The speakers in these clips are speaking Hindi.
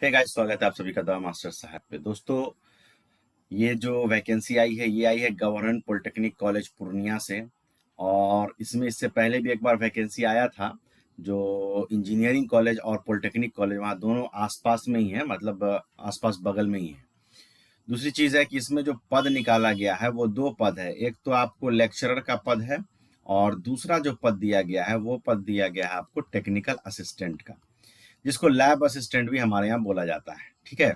हे गाइस, स्वागत है आप सभी का द मास्टर साहब पे। दोस्तों, ये जो वैकेंसी आई है ये आई है गवर्नमेंट पॉलिटेक्निक कॉलेज पूर्णिया से। और इसमें इससे पहले भी एक बार वैकेंसी आया था जो इंजीनियरिंग कॉलेज और पॉलिटेक्निक कॉलेज, वहाँ दोनों आसपास में ही है, मतलब आसपास बगल में ही है। दूसरी चीज़ है कि इसमें जो पद निकाला गया है वो दो पद है। एक तो आपको लेक्चरर का पद है और दूसरा जो पद दिया गया है वो पद दिया गया है आपको टेक्निकल असिस्टेंट का, जिसको लैब असिस्टेंट भी हमारे यहाँ बोला जाता है। ठीक है,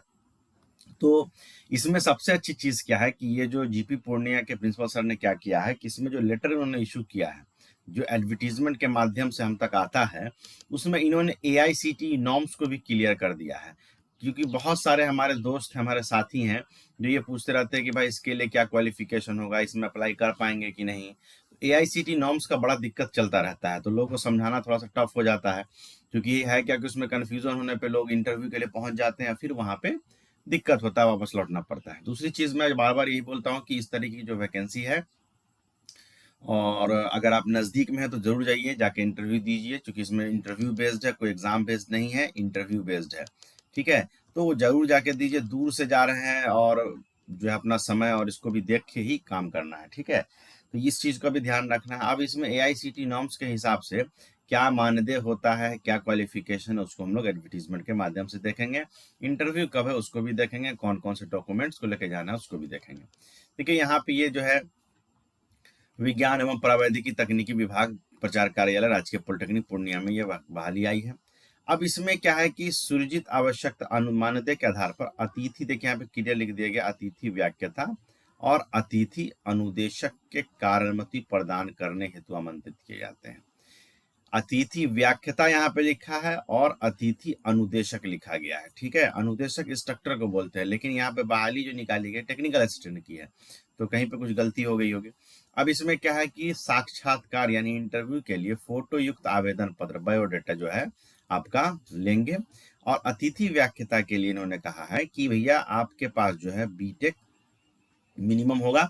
तो इसमें सबसे अच्छी चीज़ क्या है कि ये जो जीपी पूर्णिया के प्रिंसिपल सर ने क्या किया है कि इसमें जो लेटर इन्होंने इशू किया है, जो एडवर्टीजमेंट के माध्यम से हम तक आता है, उसमें इन्होंने एआईसीटी नॉर्म्स को भी क्लियर कर दिया है। क्योंकि बहुत सारे हमारे दोस्त हमारे साथी हैं जो ये पूछते रहते हैं कि भाई इसके लिए क्या क्वालिफिकेशन होगा, इसमें अप्लाई कर पाएंगे कि नहीं। एआईसीटी नॉर्म्स का बड़ा दिक्कत चलता रहता है, तो लोगों को समझाना थोड़ा सा टफ हो जाता है। क्योंकि ये है क्या कि उसमें कन्फ्यूजन होने पे लोग इंटरव्यू के लिए पहुंच जाते हैं, फिर वहां पे दिक्कत होता है, वापस लौटना पड़ता है। दूसरी चीज मैं बार बार यही बोलता हूँ कि इस तरीके की जो वैकेंसी है, और अगर आप नज़दीक में है तो जरूर जाइए, जाके इंटरव्यू दीजिए। क्योंकि इसमें इंटरव्यू बेस्ड है, कोई एग्जाम बेस्ड नहीं है, इंटरव्यू बेस्ड है। ठीक है, तो वो जरूर जाके दीजिए। दूर से जा रहे हैं और जो है अपना समय और इसको भी देख के ही काम करना है। ठीक है, तो इस चीज का भी ध्यान रखना है। अब इसमें एआईसीटी नॉर्म्स के हिसाब से क्या मानदेय होता है, क्या क्वालिफिकेशन है, उसको हम लोग एडवर्टीजमेंट के माध्यम से देखेंगे। इंटरव्यू कब है उसको भी देखेंगे, कौन कौन से डॉक्यूमेंट्स को लेके जाना है उसको भी देखेंगे। ठीक है, यहाँ पे ये जो है विज्ञान एवं प्रावैधिकी तकनीकी विभाग प्रचार कार्यालय राजकीय पॉलिटेक्निक पूर्णिया में ये बहाली आई है। अब इसमें क्या है कि सुरजित आवश्यक अनुमानदय के आधार पर अतिथि, देखिए यहाँ पे क्लियर लिख दिया गया, अतिथि व्याख्याता और अतिथि अनुदेशक के कार्यनुमति प्रदान करने हेतु आमंत्रित किए जाते हैं। अतिथि व्याख्याता यहाँ पे लिखा है और अतिथि अनुदेशक लिखा गया है। ठीक है, अनुदेशक इंस्ट्रक्टर को बोलते हैं, लेकिन यहाँ पे बहाली जो निकाली गई टेक्निकल असिस्टेंट की है, तो कहीं पे कुछ गलती हो गई होगी। अब इसमें क्या है कि साक्षात्कार यानी इंटरव्यू के लिए फोटो युक्त आवेदन पत्र, बायोडाटा जो है आपका लेंगे। और अतिथि व्याख्याता के लिए इन्होंने कहा है कि भैया आपके पास जो है बीटेक मिनिमम होगा,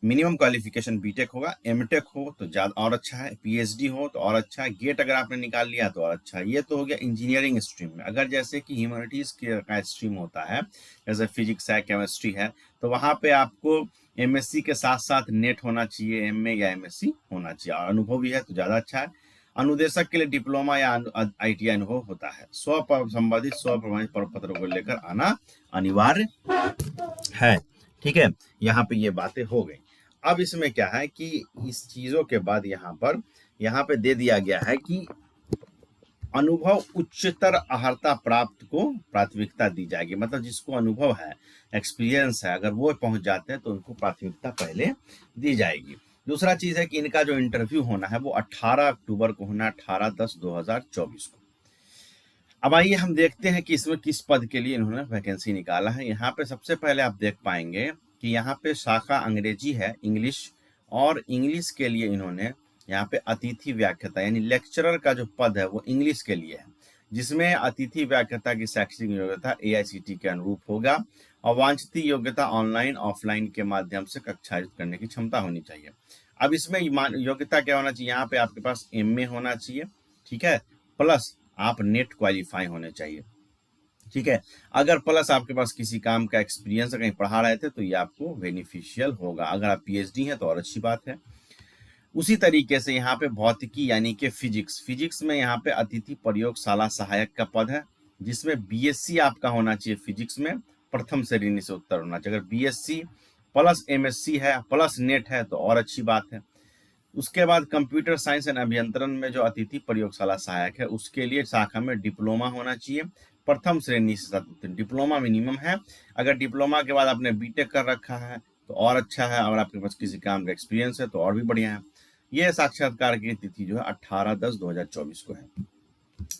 मिनिमम क्वालिफिकेशन बीटेक होगा, एमटेक हो तो ज्यादा और अच्छा है, पीएचडी हो तो और अच्छा है, गेट अगर आपने निकाल लिया तो और अच्छा है। ये तो हो गया इंजीनियरिंग स्ट्रीम में। अगर जैसे कि ह्यूमैनिटीज का स्ट्रीम होता है, जैसे फिजिक्स है, केमिस्ट्री है, तो वहां पे आपको एमएससी के साथ साथ नेट होना चाहिए, एमए या एमएससी होना चाहिए, और अनुभव भी है तो ज्यादा अच्छा है। अनुदेशक के लिए डिप्लोमा या आईटीआई अनुभव होता है। संबंधित स्व प्रमाणित प्रपत्र को लेकर आना अनिवार्य है। ठीक है, यहाँ पे ये बातें हो गई। अब इसमें क्या है कि इस चीजों के बाद यहाँ पे दे दिया गया है कि अनुभव उच्चतर अर्हता प्राप्त को प्राथमिकता दी जाएगी। मतलब जिसको अनुभव है, एक्सपीरियंस है, अगर वो पहुंच जाते हैं तो उनको प्राथमिकता पहले दी जाएगी। दूसरा चीज है कि इनका जो इंटरव्यू होना है वो 18 अक्टूबर को होना है, 18/10/2024 को। अब आइए हम देखते हैं कि इसमें किस पद के लिए इन्होंने वैकेंसी निकाला है। यहाँ पे सबसे पहले आप देख पाएंगे कि यहाँ पे शाखा अंग्रेजी है, इंग्लिश, और इंग्लिश के लिए इन्होंने यहाँ पे अतिथि व्याख्याता यानी लेक्चरर का जो पद है वो इंग्लिश के लिए है, जिसमें अतिथि व्याख्याता की शैक्षिक योग्यता एआईसीटी के अनुरूप होगा और वांछित योग्यता ऑनलाइन ऑफलाइन के माध्यम से कक्षा करने की क्षमता होनी चाहिए। अब इसमें योग्यता क्या होना चाहिए, यहाँ पे आपके पास एमए होना चाहिए। ठीक है, प्लस आप नेट क्वालिफाई होने चाहिए। ठीक है, अगर प्लस आपके पास किसी काम का एक्सपीरियंस कहीं पढ़ा रहे थे तो ये आपको बेनिफिशियल होगा। अगर आप पीएचडी हैं तो और अच्छी बात है। उसी तरीके से यहाँ पे भौतिकी यानी कि फिजिक्स में यहाँ पे अतिथि प्रयोगशाला सहायक का पद है, जिसमें बीएससी आपका होना चाहिए फिजिक्स में, प्रथम श्रेणी से उत्तर होना चाहिए। अगर बीएससी प्लस एमएससी है प्लस नेट है तो और अच्छी बात है। उसके बाद कंप्यूटर साइंस एंड अभियंत्रण में जो अतिथि प्रयोगशाला सहायक है उसके लिए शाखा में डिप्लोमा होना चाहिए, प्रथम श्रेणी से डिप्लोमा मिनिमम है। अगर डिप्लोमा के बाद आपने बीटेक कर रखा है तो और अच्छा है, अगर आपके पास किसी काम का एक्सपीरियंस है तो और भी बढ़िया है। यह साक्षात्कार की तिथि जो है 18/10/2024 को है।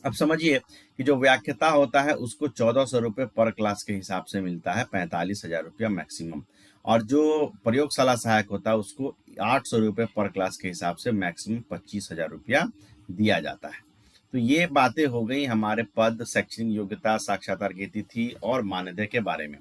अब समझिए कि जो व्याख्याता होता है उसको 1400 रुपये पर क्लास के हिसाब से मिलता है, 45,000 रुपया मैक्सिमम। और जो प्रयोगशाला सहायक होता है उसको 800 रुपये पर क्लास के हिसाब से मैक्सिमम 25,000 रुपया दिया जाता है। तो ये बातें हो गई हमारे पद, शैक्षणिक योग्यता, साक्षात्कार की तिथि और मानदेय के बारे में।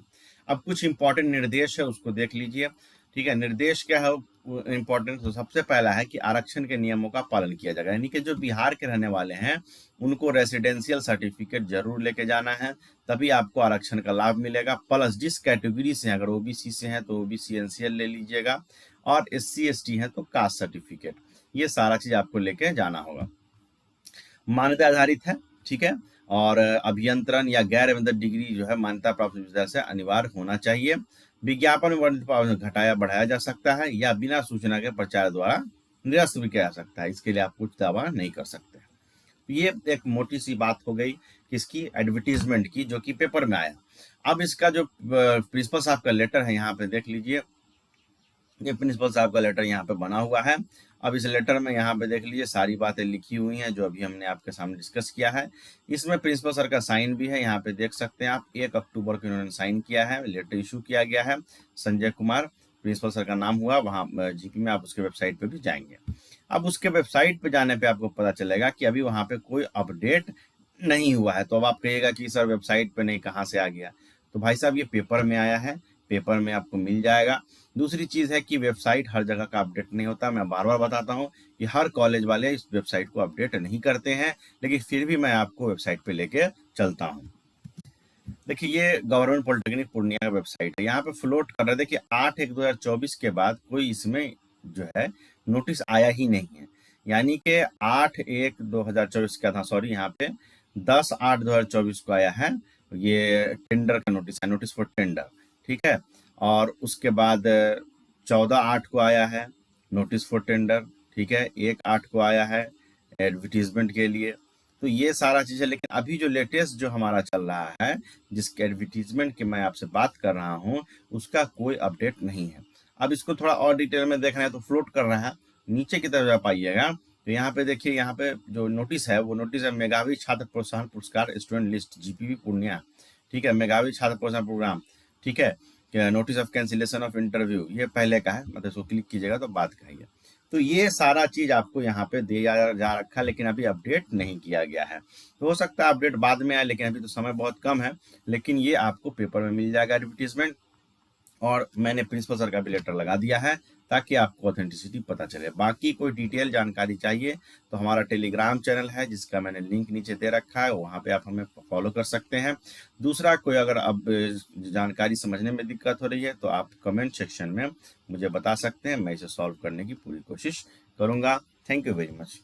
अब कुछ इंपॉर्टेंट निर्देश है उसको देख लीजिए। ठीक है, निर्देश क्या है इम्पोर्टेंट तो सबसे पहला है कि आरक्षण के नियमों का पालन किया जाएगा, यानी कि जो बिहार के रहने वाले हैं उनको रेसिडेंशियल सर्टिफिकेट जरूर लेके जाना है, तभी आपको आरक्षण का लाभ मिलेगा। प्लस जिस कैटेगरी से हैं, अगर ओबीसी से हैं तो ओबीसी एनसीएल ले लीजिएगा, और एससी एसटी हैं तो कास्ट सर्टिफिकेट, ये सारा चीज आपको लेके जाना होगा। मान्यता आधारित है, ठीक है, और अभियंत्रण या गैर अभियंत्रण डिग्री जो है मान्यता प्राप्त विद्यालय से अनिवार्य होना चाहिए। विज्ञापन में वर्णित पावन घटाया बढ़ाया जा सकता है या बिना सूचना के प्रचार द्वारा निरस्त भी किया जा सकता है, इसके लिए आप कुछ दावा नहीं कर सकते। ये एक मोटी सी बात हो गई किसकी, एडवर्टीजमेंट की, जो कि पेपर में आया। अब इसका जो प्रिंसिपल साहब का लेटर है, यहाँ पे देख लीजिए, ये प्रिंसिपल साहब का लेटर यहाँ पे बना हुआ है। अब इस लेटर में यहाँ पे देख लीजिए सारी बातें लिखी हुई हैं जो अभी हमने आपके सामने डिस्कस किया है। इसमें प्रिंसिपल सर का साइन भी है, यहाँ पे देख सकते हैं आप, 1 अक्टूबर को इन्होंने साइन किया है, लेटर इशू किया गया है, संजय कुमार प्रिंसिपल सर का नाम हुआ। वहाँ जीपी में आप उसके वेबसाइट पे भी जाएंगे। अब उसके वेबसाइट पे जाने पे आपको पता चलेगा कि अभी वहाँ पे कोई अपडेट नहीं हुआ है। तो अब आप कहिएगा कि सर वेबसाइट पे नहीं, कहाँ से आ गया? तो भाई साहब ये पेपर में आया है, पेपर में आपको मिल जाएगा। दूसरी चीज़ है कि वेबसाइट हर जगह का अपडेट नहीं होता। मैं बार बार बताता हूँ कि हर कॉलेज वाले इस वेबसाइट को अपडेट नहीं करते हैं, लेकिन फिर भी मैं आपको वेबसाइट पे लेके चलता हूँ। देखिए ये गवर्नमेंट पॉलिटेक्निक पूर्णिया का वेबसाइट है, यहाँ पे फ्लोट कर रहे, देखिए 8/1/2024 के बाद कोई इसमें जो है नोटिस आया ही नहीं है, यानी कि 8/1/2024 का था, सॉरी, यहाँ पे 10/8/2024 को आया है ये टेंडर का नोटिस है, नोटिस फॉर टेंडर, ठीक है। और उसके बाद 14/8 को आया है नोटिस फॉर टेंडर, ठीक है, 1/8 को आया है एडवर्टीजमेंट के लिए। तो ये सारा चीज़ है, लेकिन अभी जो लेटेस्ट जो हमारा चल रहा है, जिसके एडवर्टीजमेंट की मैं आपसे बात कर रहा हूँ, उसका कोई अपडेट नहीं है। अब इसको थोड़ा और डिटेल में देखना है तो फ्लोट कर रहा है, नीचे की तरफ जब आइएगा तो यहाँ पे देखिए, यहाँ पे जो नोटिस है वो नोटिस है मेधावी छात्र प्रोत्साहन पुरस्कार स्टूडेंट लिस्ट जीपीवी पूर्णिया, ठीक है, मेधावी छात्र प्रोत्साहन प्रोग्राम, ठीक है, notice of cancellation of interview, ये पहले का है, मतलब इसको क्लिक कीजिएगा तो बात कहिए। तो ये सारा चीज आपको यहाँ पे दिया जा रखा है, लेकिन अभी अपडेट नहीं किया गया है। तो हो सकता है अपडेट बाद में आए, लेकिन अभी तो समय बहुत कम है। लेकिन ये आपको पेपर में मिल जाएगा एडवर्टीजमेंट, और मैंने प्रिंसिपल सर का भी लेटर लगा दिया है ताकि आपको ऑथेंटिसिटी पता चले। बाकी कोई डिटेल जानकारी चाहिए तो हमारा टेलीग्राम चैनल है जिसका मैंने लिंक नीचे दे रखा है, वहाँ पे आप हमें फॉलो कर सकते हैं। दूसरा, कोई अगर अब जानकारी समझने में दिक्कत हो रही है तो आप कमेंट सेक्शन में मुझे बता सकते हैं, मैं इसे सॉल्व करने की पूरी कोशिश करूँगा। Thank you very much.